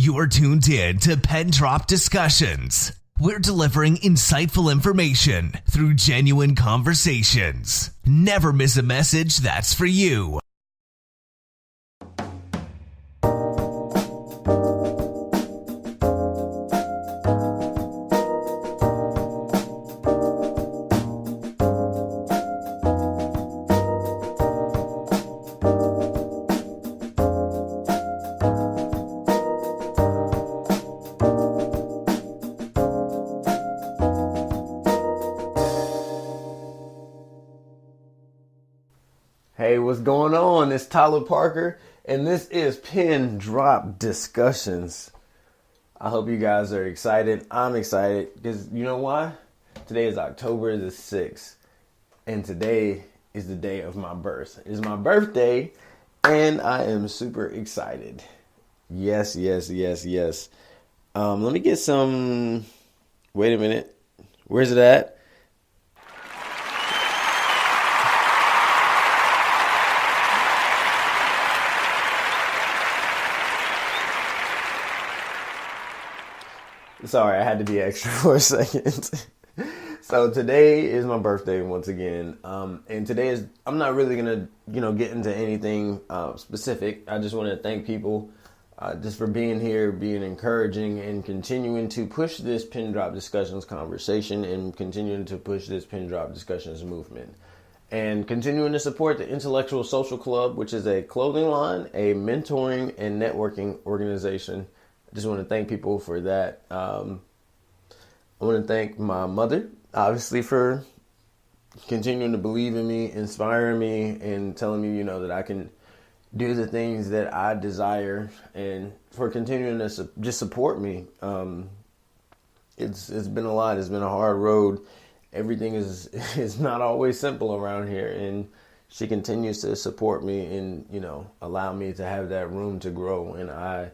You're tuned in to Pen Drop Discussions. We're delivering insightful information through genuine conversations. Never miss a message that's for you. Hey, what's going on? It's Tyler Parker, and this is Pen Drop Discussions. I hope you guys are excited. I'm excited because you know why? Today is October the 6th, and today is the day of my birth. It's my birthday, and I am super excited. Yes. Let me get some... Wait a minute. Where's it at? Sorry, I had to be extra for a second. So today is my birthday once again, and today is, I'm not really gonna, get into anything specific. I just want to thank people just for being here, being encouraging, and continuing to push this Pen Drop Discussions conversation, and continuing to push this Pen Drop Discussions movement, and continuing to support the Intellectual Social Club, which is a clothing line, a mentoring and networking organization. I just want to thank people for that. I want to thank my mother, obviously, for continuing to believe in me, inspiring me, and telling me, that I can do the things that I desire, and for continuing to just support me. It's been a lot. It's been a hard road. Everything is not always simple around here, and she continues to support me and, allow me to have that room to grow, and I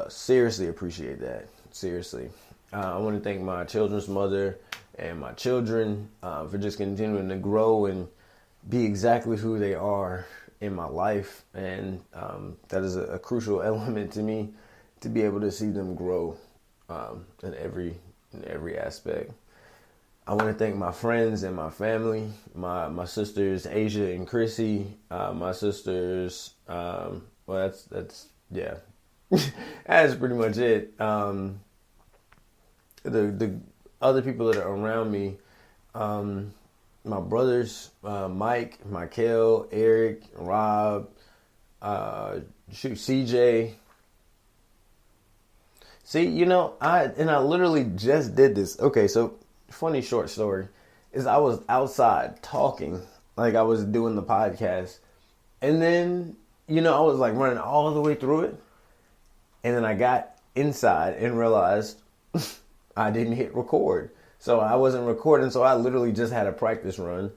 seriously appreciate that. Seriously. I want to thank my children's mother and my children for just continuing to grow and be exactly who they are in my life. And that is a crucial element to me, to be able to see them grow in every aspect. I want to thank my friends and my family, my sisters, Asia and Chrissy, my sisters, that's that's pretty much it. The other people that are around me, my brothers, Mike, Michael, Eric, Rob, CJ. See, I literally just did this. Okay, so funny short story is I was outside talking, like I was doing the podcast, and then, I was like running all the way through it. And then I got inside and realized I didn't hit record. So I wasn't recording. So I literally just had a practice run.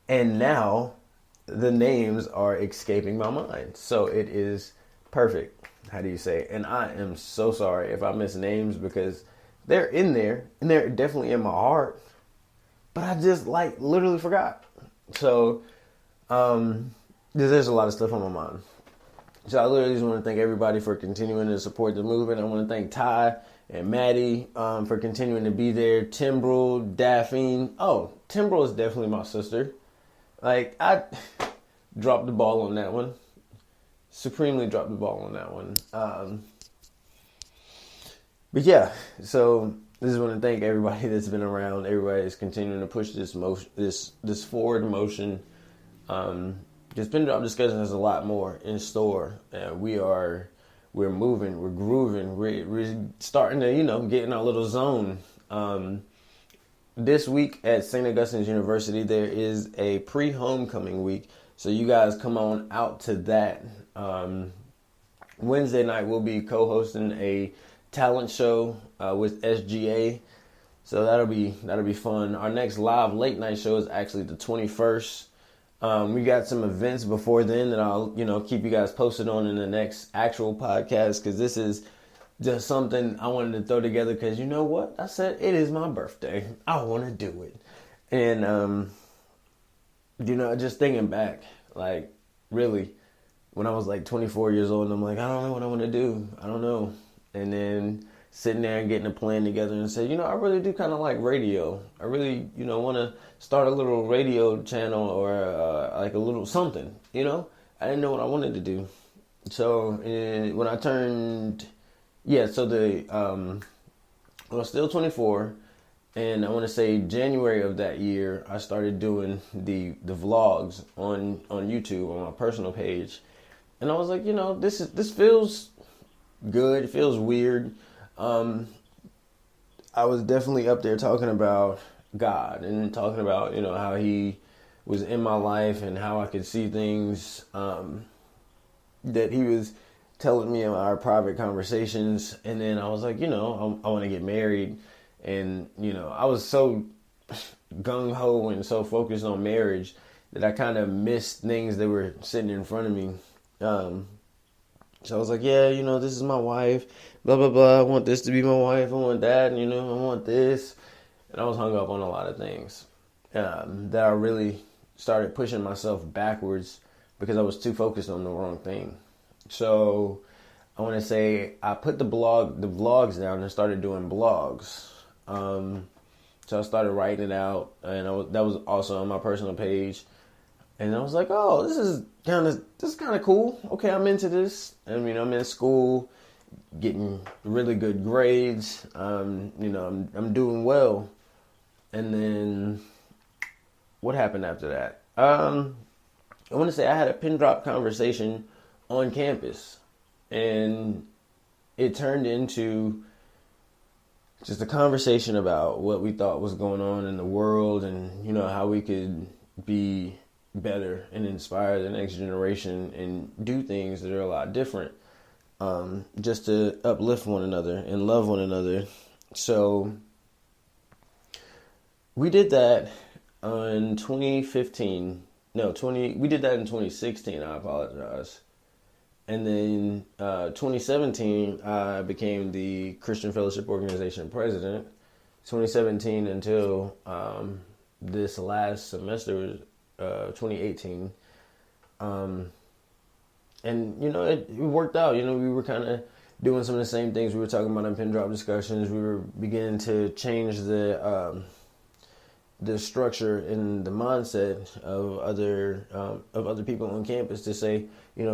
And now the names are escaping my mind. So it is perfect. How do you say? And I am so sorry if I miss names, because they're in there and they're definitely in my heart. But I just literally forgot. So there's a lot of stuff on my mind. So I literally just want to thank everybody for continuing to support the movement. I want to thank Ty and Maddie for continuing to be there. Timbrel, Daphne. Oh, Timbrel is definitely my sister. I dropped the ball on that one. Supremely dropped the ball on that one. But yeah, so I just want to thank everybody that's been around. Everybody is continuing to push this forward motion. Because Pen Drop Discussion has a lot more in store. We're moving, we're grooving, we're starting to, get in our little zone. This week at St. Augustine's University, there is a pre-homecoming week. So you guys come on out to that. Wednesday night, we'll be co-hosting a talent show with SGA. So that'll be fun. Our next live late night show is actually the 21st. We got some events before then that I'll, keep you guys posted on in the next actual podcast, because this is just something I wanted to throw together because you know what? I said it is my birthday. I want to do it. And, just thinking back, really, when I was like 24 years old, and I'm like, I don't know what I want to do. I don't know. And then sitting there and getting a plan together and say, I really do kind of like radio. I really, want to start a little radio channel or like a little something, I didn't know what I wanted to do. So when I turned, I was still 24. And I want to say January of that year, I started doing the vlogs on YouTube on my personal page, and I was like, this feels good. It feels weird. I was definitely up there talking about God and talking about how He was in my life and how I could see things that He was telling me in our private conversations. And then I was like, I want to get married. And, I was so gung-ho and so focused on marriage that I kind of missed things that were sitting in front of me. So I was like, this is my wife, blah, blah, blah. I want this to be my wife. I want that, and, I want this. And I was hung up on a lot of things that I really started pushing myself backwards because I was too focused on the wrong thing. So I want to say I put the vlogs down and started doing blogs. So I started writing it out, and that was also on my personal page. And I was like, oh, this is kind of cool. Okay, I'm into this. I mean, I'm in school, getting really good grades. I'm doing well. And then what happened after that? I want to say I had a pin drop conversation on campus, and it turned into just a conversation about what we thought was going on in the world, and how we could be better and inspire the next generation and do things that are a lot different, just to uplift one another and love one another. So we did that in 2015. We did that in 2016. I apologize. And then 2017, I became the Christian Fellowship Organization president. 2017 until this last semester, 2018. And, it worked out. We were kind of doing some of the same things we were talking about in Pin Drop Discussions. We were beginning to change the structure and the mindset of other people on campus to say,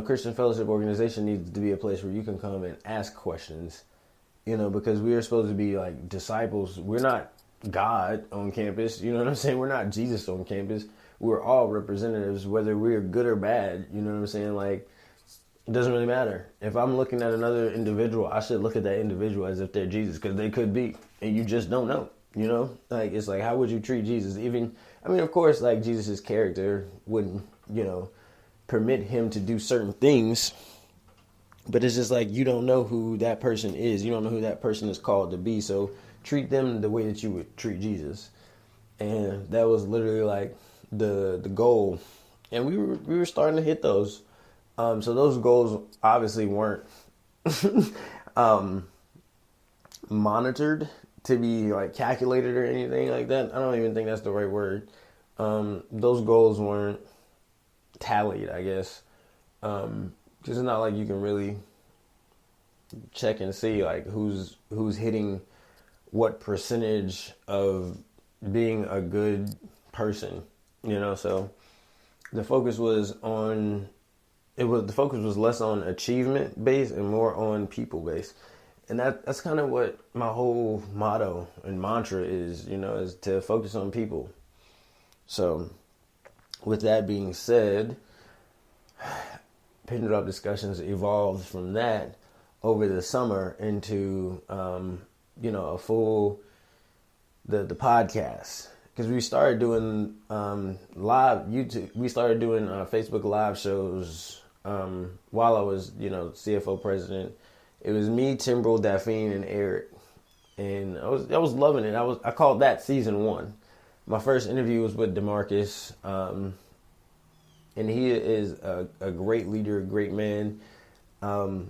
Christian Fellowship Organization needs to be a place where you can come and ask questions, because we are supposed to be like disciples. We're not God on campus. You know what I'm saying? We're not Jesus on campus. We're all representatives, whether we're good or bad. You know what I'm saying? Like, it doesn't really matter. If I'm looking at another individual, I should look at that individual as if they're Jesus, because they could be, and you just don't know. Like, it's like, how would you treat Jesus? Of course, like, Jesus's character wouldn't, permit him to do certain things, but it's just like, you don't know who that person is. You don't know who that person is called to be. So treat them the way that you would treat Jesus. And that was literally like the goal. And we were starting to hit those. So those goals obviously weren't monitored to be like calculated or anything like that. I don't even think that's the right word. Those goals weren't tallied, I guess, because it's not like you can really check and see like who's hitting what percentage of being a good person, So the focus was less on achievement based and more on people based. And that's kind of what my whole motto and mantra is, is to focus on people. So with that being said, Pin Drop Discussions evolved from that over the summer into, a full, the podcast. Because we started doing live YouTube. We started doing Facebook live shows while I was, CFO president. It was me, Timbrel, Daphne, and Eric, and I was loving it. I called that season 1. My first interview was with DeMarcus, and he is a great leader, a great man.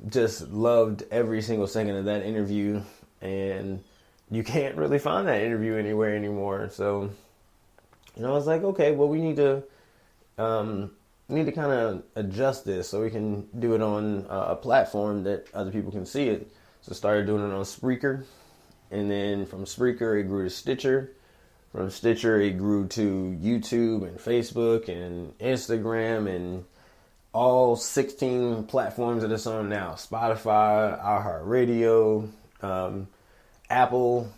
Just loved every single second of that interview, and you can't really find that interview anywhere anymore. So, I was like, okay, well, we need to need to kind of adjust this so we can do it on a platform that other people can see it. So started doing it on Spreaker, and then from Spreaker it grew to Stitcher. From Stitcher it grew to YouTube and Facebook and Instagram and all 16 platforms that it's on now. Spotify, iHeartRadio, Apple.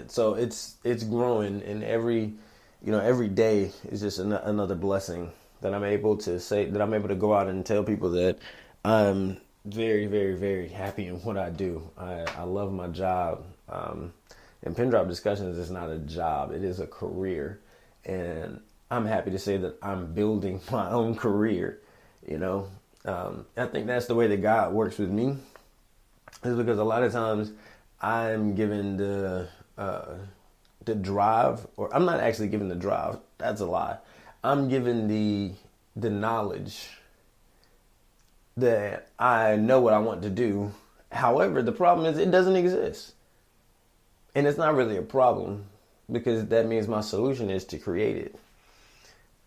So it's growing, and every day is just another blessing that I'm able to say, that I'm able to go out and tell people that I'm very, very, very happy in what I do. I love my job. And Pin Drop Discussions is not a job. It is a career. And I'm happy to say that I'm building my own career. I think that's the way that God works with me, is because a lot of times I'm given the drive, or I'm not actually given the drive. That's a lie. I'm given the knowledge that I know what I want to do. However, the problem is it doesn't exist. And it's not really a problem, because that means my solution is to create it.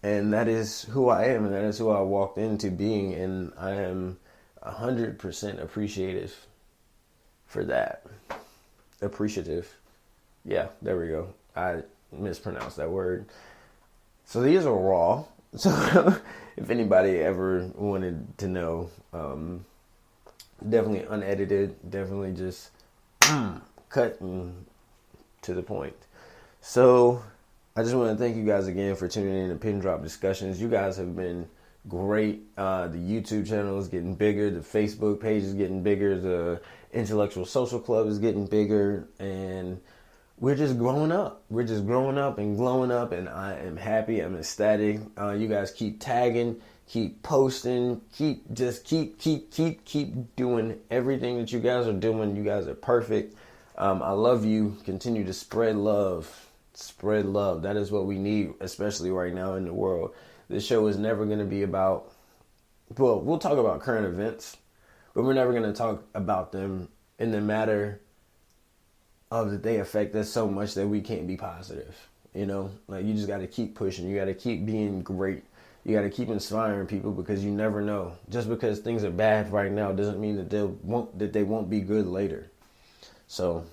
And that is who I am, and that is who I walked into being, and I am 100% appreciative for that. Appreciative. Yeah, there we go. I mispronounced that word. So these are raw. So if anybody ever wanted to know, definitely unedited, definitely just cut and to the point. So I just want to thank you guys again for tuning in to Pin Drop Discussions. You guys have been great. The YouTube channel is getting bigger. The Facebook page is getting bigger. The Intellectual Social Club is getting bigger. And we're just growing up. We're just growing up and glowing up. And I am happy. I'm ecstatic. You guys keep tagging, keep posting, keep doing everything that you guys are doing. You guys are perfect. I love you. Continue to spread love. Spread love. That is what we need, especially right now in the world. This show is never going to be about, well, we'll talk about current events, but we're never going to talk about them in the matter of that they affect us so much that we can't be positive. Like, you just got to keep pushing. You got to keep being great. You got to keep inspiring people, because you never know. Just because things are bad right now doesn't mean that they won't be good later. So,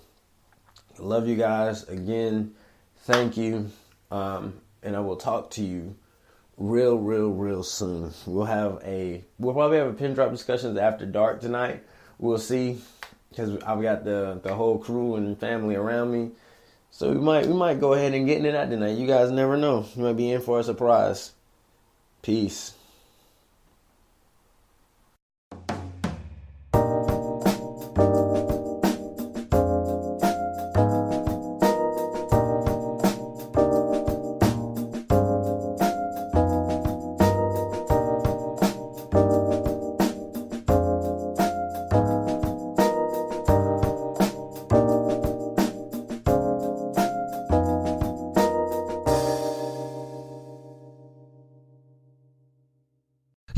I love you guys. Again, thank you. And I will talk to you real soon. We'll probably have a Pin Drop Discussions after dark tonight. We'll see, because I've got the whole crew and family around me. So we might go ahead and get into that tonight. You guys never know. You might be in for a surprise. Peace.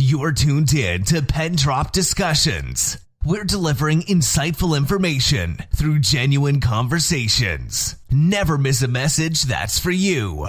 You're tuned in to Pen Drop Discussions. We're delivering insightful information through genuine conversations. Never miss a message that's for you.